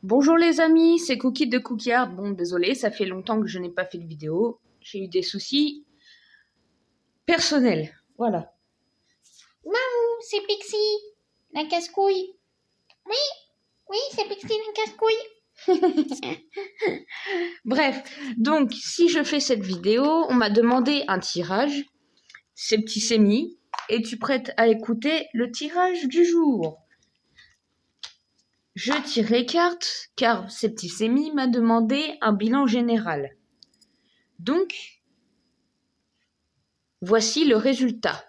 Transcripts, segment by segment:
Bonjour les amis, c'est Cookie de Cookie Art. Bon, désolé, ça fait longtemps que je n'ai pas fait de vidéo. J'ai eu des soucis personnels. Voilà. Miaou, c'est Pixie, la casse-couille. Oui, c'est Pixie, la casse-couille. Bref, donc si je fais cette vidéo, on m'a demandé un tirage. C'est petit Sémi. Es-tu prête à écouter le tirage du jour? Je tire les cartes car Septicémie m'a demandé un bilan général. Donc, voici le résultat.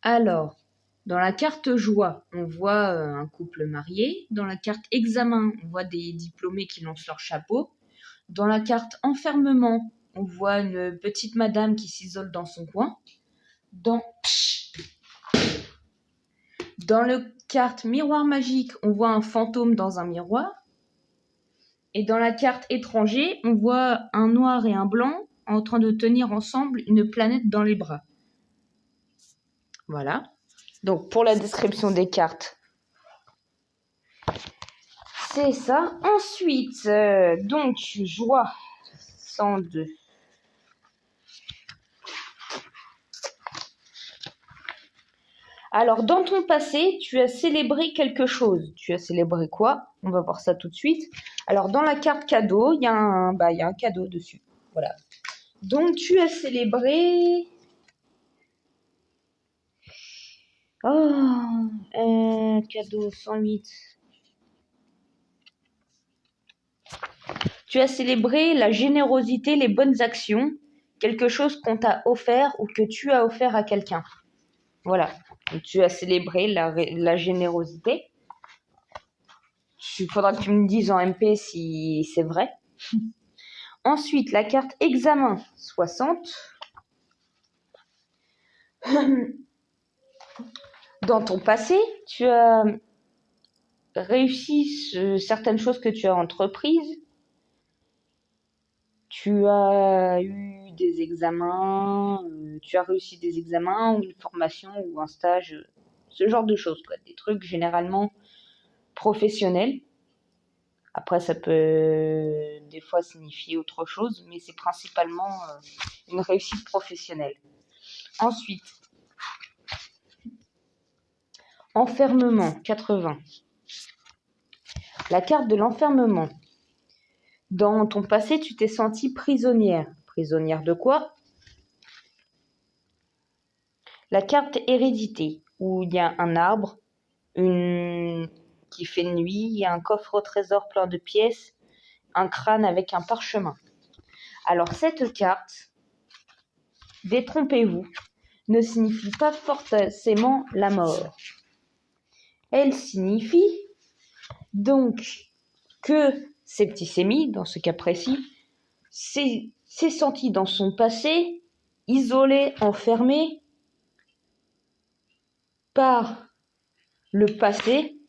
Alors, dans la carte joie, on voit un couple marié. Dans la carte examen, on voit des diplômés qui lancent leur chapeau. Dans la carte enfermement, on voit une petite madame qui s'isole dans son coin. Dans la carte miroir magique, on voit un fantôme dans un miroir. Et dans la carte étranger, on voit un noir et un blanc en train de tenir ensemble une planète dans les bras. Voilà. Donc, pour la description des cartes, c'est ça. Ensuite, donc, joie 102. Alors, dans ton passé, tu as célébré quelque chose. Tu as célébré quoi? On va voir ça tout de suite. Alors, dans la carte cadeau, il y a un cadeau dessus. Voilà. Donc, tu as célébré... Oh, cadeau 108. Tu as célébré la générosité, les bonnes actions, quelque chose qu'on t'a offert ou que tu as offert à quelqu'un. Voilà. Donc, tu as célébré la générosité. Il faudra que tu me dises en MP si c'est vrai. Ensuite, la carte examen 60. Dans ton passé, tu as réussi certaines choses que tu as entreprises. Tu as eu des examens, tu as réussi des examens ou une formation ou un stage, ce genre de choses, quoi. Des trucs généralement professionnels. Après, ça peut des fois signifier autre chose, mais c'est principalement une réussite professionnelle. Ensuite, enfermement 80. La carte de l'enfermement. Dans ton passé, tu t'es sentie prisonnière. Prisonnière de quoi? La carte hérédité, où il y a un arbre, qui fait nuit, il y a un coffre au trésor plein de pièces, un crâne avec un parchemin. Alors cette carte, détrompez-vous, ne signifie pas forcément la mort. Elle signifie donc que Septicémie, dans ce cas précis, s'est senti dans son passé isolé, enfermé par le passé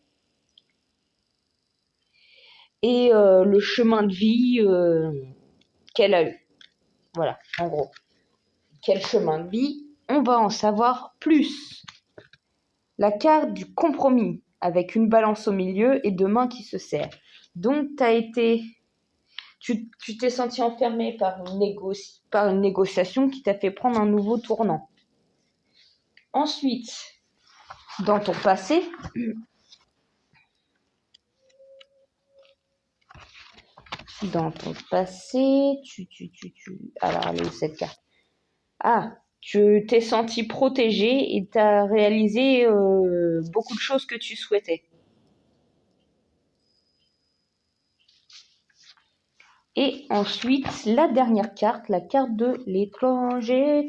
et le chemin de vie qu'elle a eu. Voilà, en gros. Quel chemin de vie? On va en savoir plus. La carte du compromis, avec une balance au milieu et deux mains qui se serrent. Donc, tu t'es senti enfermé par une négociation qui t'a fait prendre un nouveau tournant. Ensuite, dans ton passé, alors, elle est où cette carte? Ah, tu t'es senti protégé et t'as réalisé beaucoup de choses que tu souhaitais. Et ensuite, la dernière carte, la carte de l'étranger.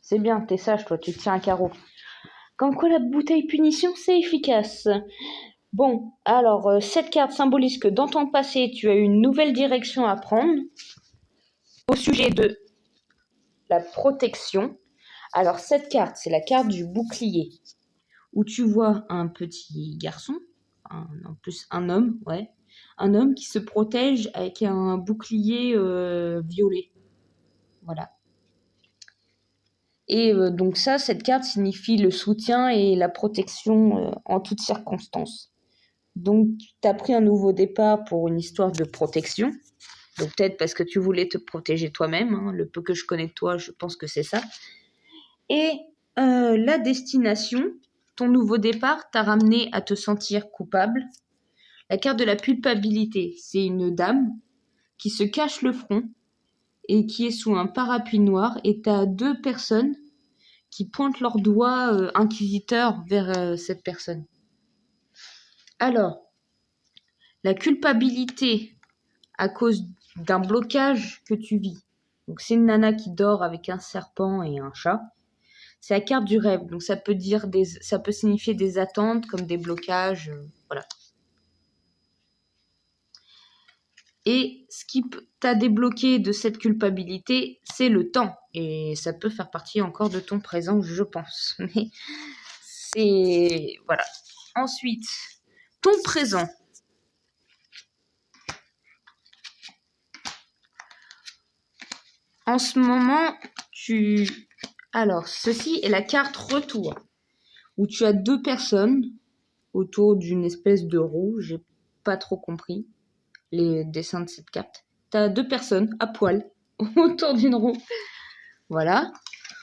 C'est bien, t'es sage, toi, tu tiens un carreau. Comme quoi la bouteille punition, c'est efficace. Bon, alors, cette carte symbolise que dans ton passé, tu as eu une nouvelle direction à prendre au sujet de la protection. Alors, cette carte, c'est la carte du bouclier, où tu vois un petit garçon, en plus un homme, ouais, un homme qui se protège avec un bouclier violet. Voilà. Et donc ça, cette carte signifie le soutien et la protection en toutes circonstances. Donc, tu as pris un nouveau départ pour une histoire de protection. Donc peut-être parce que tu voulais te protéger toi-même. Hein. Le peu que je connais de toi, je pense que c'est ça. Et la destination, ton nouveau départ t'a ramené à te sentir coupable. La carte de la culpabilité, c'est une dame qui se cache le front et qui est sous un parapluie noir. Et tu as 2 personnes qui pointent leurs doigts inquisiteurs vers cette personne. Alors, la culpabilité à cause d'un blocage que tu vis. Donc, c'est une nana qui dort avec un serpent et un chat. C'est la carte du rêve. Donc, ça peut signifier des attentes comme des blocages. Voilà. Et ce qui t'a débloqué de cette culpabilité, c'est le temps. Et ça peut faire partie encore de ton présent, je pense. Mais c'est... Voilà. Ensuite, ton présent. En ce moment, Alors, ceci est la carte retour, où tu as 2 personnes autour d'une espèce de roue. J'ai pas trop compris les dessins de cette carte. Tu as 2 personnes à poil autour d'une roue. Voilà.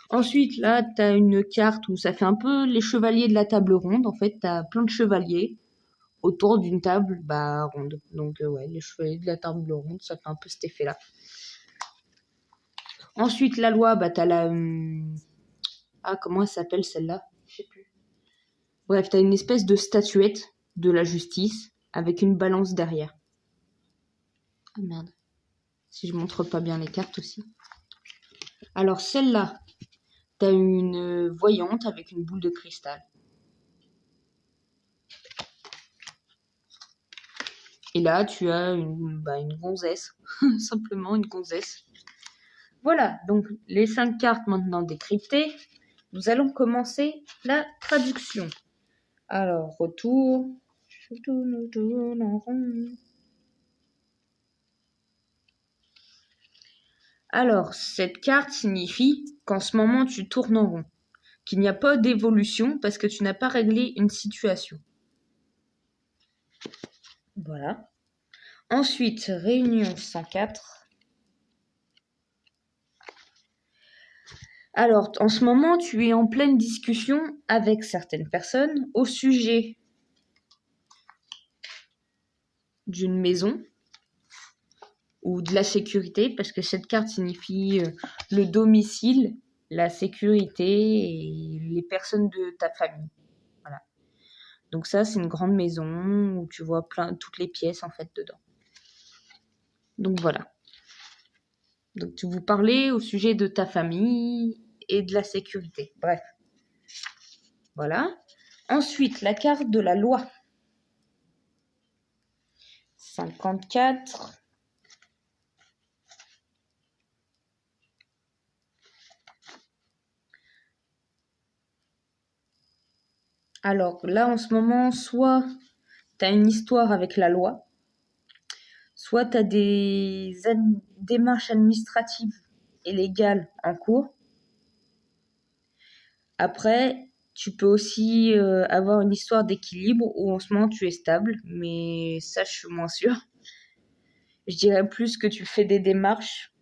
Ensuite, là, tu as une carte où ça fait un peu les chevaliers de la table ronde. En fait, tu as plein de chevaliers autour d'une table ronde. Donc, ouais, les chevaliers de la table ronde, ça fait un peu cet effet-là. Ensuite, la loi, t'as la... comment elle s'appelle celle-là? Je sais plus. Bref, t'as une espèce de statuette de la justice avec une balance derrière. Ah merde. Si je montre pas bien les cartes aussi. Alors, celle-là, t'as une voyante avec une boule de cristal. Et là, tu as une gonzesse. Simplement une gonzesse. Voilà, donc les 5 cartes maintenant décryptées. Nous allons commencer la traduction. Alors, retour. Nous tourne en rond. Alors, cette carte signifie qu'en ce moment, tu tournes en rond. Qu'il n'y a pas d'évolution parce que tu n'as pas réglé une situation. Voilà. Ensuite, réunion 104. Alors, en ce moment, tu es en pleine discussion avec certaines personnes au sujet d'une maison ou de la sécurité, parce que cette carte signifie le domicile, la sécurité et les personnes de ta famille. Voilà. Donc ça, c'est une grande maison où tu vois toutes les pièces en fait dedans. Donc voilà. Donc tu vous parlez au sujet de ta famille et de la sécurité. Bref. Voilà. Ensuite, la carte de la loi. 54. Alors là, en ce moment, soit tu as une histoire avec la loi, soit tu as des démarches administratives et légales en cours. Après, tu peux aussi avoir une histoire d'équilibre où en ce moment tu es stable, mais ça, je suis moins sûre. Je dirais plus que tu fais des démarches.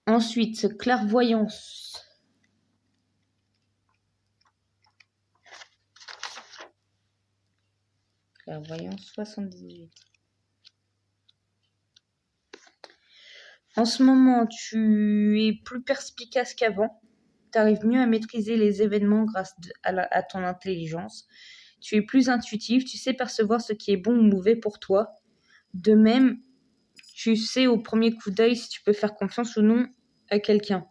Ensuite, clairvoyance. Clairvoyance 78. En ce moment, tu es plus perspicace qu'avant. Tu arrives mieux à maîtriser les événements grâce à ton intelligence. Tu es plus intuitif, tu sais percevoir ce qui est bon ou mauvais pour toi. De même, tu sais au premier coup d'œil si tu peux faire confiance ou non à quelqu'un.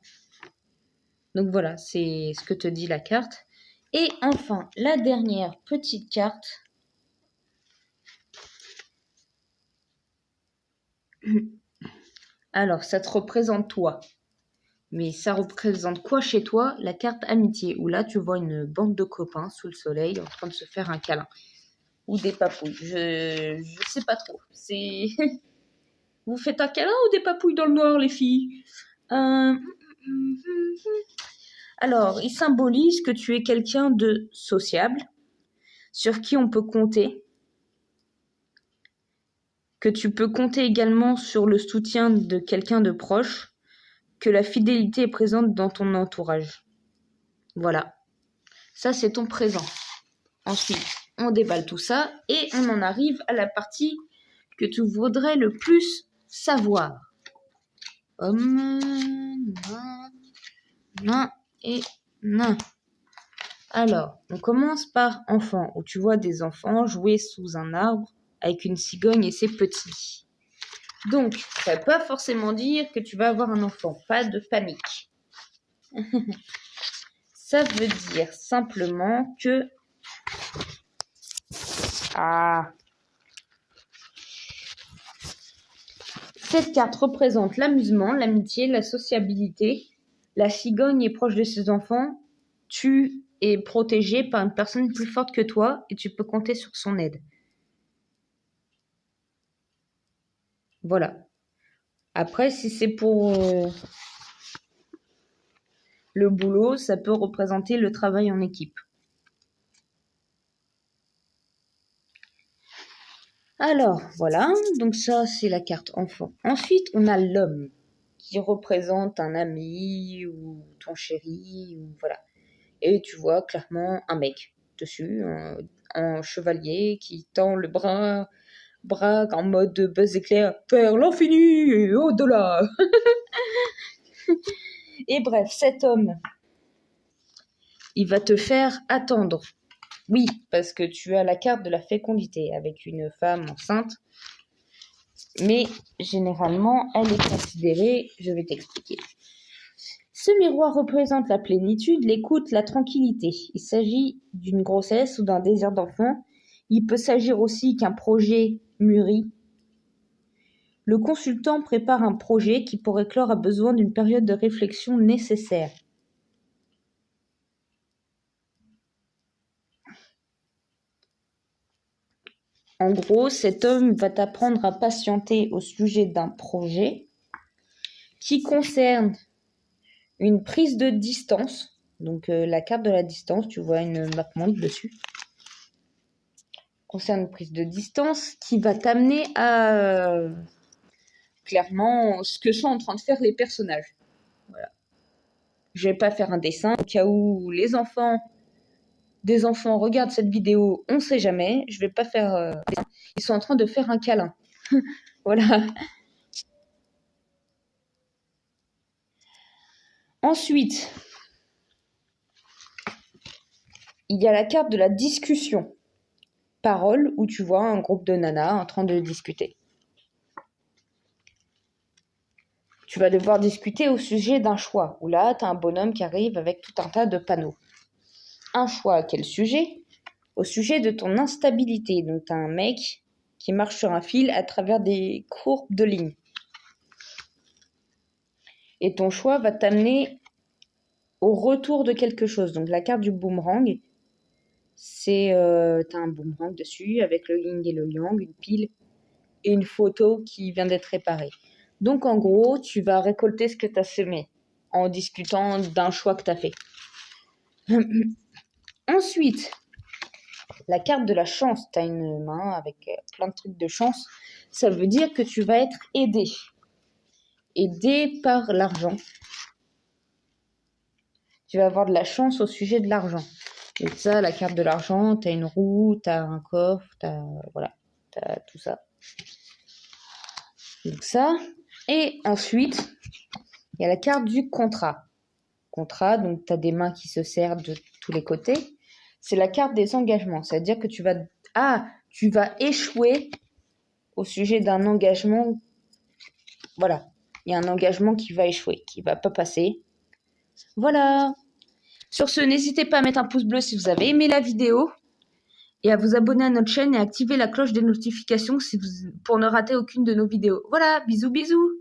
Donc voilà, c'est ce que te dit la carte. Et enfin, la dernière petite carte. Alors, ça te représente toi. Mais ça représente quoi chez toi? La carte amitié, où là, tu vois une bande de copains sous le soleil en train de se faire un câlin. ou des papouilles. Je sais pas trop. C'est vous faites un câlin ou des papouilles dans le noir, les filles? Alors, il symbolise que tu es quelqu'un de sociable, sur qui on peut compter, que tu peux compter également sur le soutien de quelqu'un de proche, que la fidélité est présente dans ton entourage. Voilà. Ça, c'est ton présent. Ensuite, on déballe tout ça et on en arrive à la partie que tu voudrais le plus savoir. Homme, nain et nain. Alors, on commence par enfant, où tu vois des enfants jouer sous un arbre avec une cigogne et ses petits. Donc, ça ne veut pas forcément dire que tu vas avoir un enfant, pas de panique. Ça veut dire simplement que... Cette carte représente l'amusement, l'amitié, la sociabilité. La cigogne est proche de ses enfants. Tu es protégé par une personne plus forte que toi et tu peux compter sur son aide. Voilà. Après, si c'est pour le boulot, ça peut représenter le travail en équipe. Alors, voilà. Donc ça, c'est la carte enfant. Ensuite, on a l'homme qui représente un ami ou ton chéri, ou voilà. Et tu vois clairement un mec dessus, un chevalier qui tend le bras en mode Buzz éclair vers l'infini et au-delà. Et bref, cet homme, il va te faire attendre. Oui, parce que tu as la carte de la fécondité avec une femme enceinte. Mais généralement, elle est considérée, je vais t'expliquer. Ce miroir représente la plénitude, l'écoute, la tranquillité. Il s'agit d'une grossesse ou d'un désir d'enfant. Il peut s'agir aussi qu'un projet mûrit. Le consultant prépare un projet qui, pour éclore, a besoin d'une période de réflexion nécessaire. En gros, cet homme va t'apprendre à patienter au sujet d'un projet qui concerne une prise de distance. Donc, la carte de la distance, tu vois une map monde dessus. Concerne une prise de distance qui va t'amener à clairement ce que sont en train de faire les personnages. Voilà. Je vais pas faire un dessin au cas où des enfants regardent cette vidéo, on sait jamais. Je vais pas faire dessin. Ils sont en train de faire un câlin. Voilà. Ensuite, il y a la carte de la discussion. Parole, où tu vois un groupe de nanas en train de discuter. Tu vas devoir discuter au sujet d'un choix, où là, tu as un bonhomme qui arrive avec tout un tas de panneaux. Un choix à quel sujet? Au sujet de ton instabilité. Donc, tu as un mec qui marche sur un fil à travers des courbes de lignes. Et ton choix va t'amener au retour de quelque chose. Donc, la carte du boomerang, c'est t'as un boomerang dessus avec le yin et le yang, une pile et une photo qui vient d'être réparée. Donc en gros, tu vas récolter ce que tu as semé en discutant d'un choix que tu as fait. Ensuite, la carte de la chance, tu as une main avec plein de trucs de chance. Ça veut dire que tu vas être aidé. Aidé par l'argent. Tu vas avoir de la chance au sujet de l'argent. Et ça, la carte de l'argent, t'as une roue, t'as un coffre, t'as tout ça. Donc ça. Et ensuite, il y a la carte du contrat. Contrat, donc t'as des mains qui se serrent de tous les côtés. C'est la carte des engagements. C'est-à-dire que tu vas échouer au sujet d'un engagement. Voilà. Il y a un engagement qui va échouer, qui va pas passer. Voilà. Sur ce, n'hésitez pas à mettre un pouce bleu si vous avez aimé la vidéo et à vous abonner à notre chaîne et à activer la cloche des notifications pour ne rater aucune de nos vidéos. Voilà, bisous bisous.